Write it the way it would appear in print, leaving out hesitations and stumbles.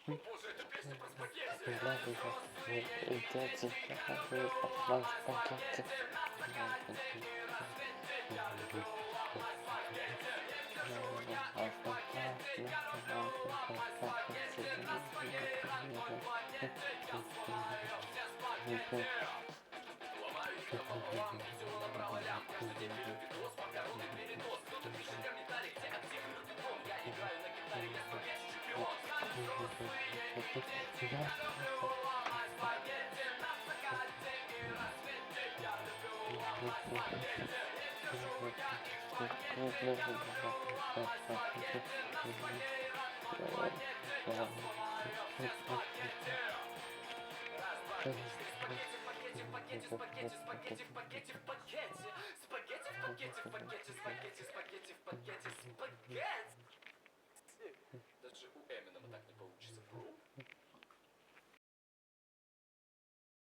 О боже, это песня про спагетти! Идете, ваш спагетти. Последний раз ведь я люблю вас, спагетти. Держу я их спагетти, я люблю вас, спагетти. На своей планете я сломаю все спагетти. Ломаю их наполовину, всю направо-ляво. Каждый день пью пивко с макароны перекос. Кто-то пишет комментарий, где активный бетон. Я играю на гитаре, я спагетти чемпион. Танцую своей дети, я люблю ломать спагетти. На закате и рассвете я люблю ломать спагетти. И держу я их спагетти, я люблю ломать спагетти. На своей родной планете я сломаю все спагетти. Раз, два, три, четыре. Спагетти в пакете, в пакете, спагетти, спагетти в пакете, в пакете. Спагетти в пакете, в пакете, спагетти, спагетти в пакете, спагетти.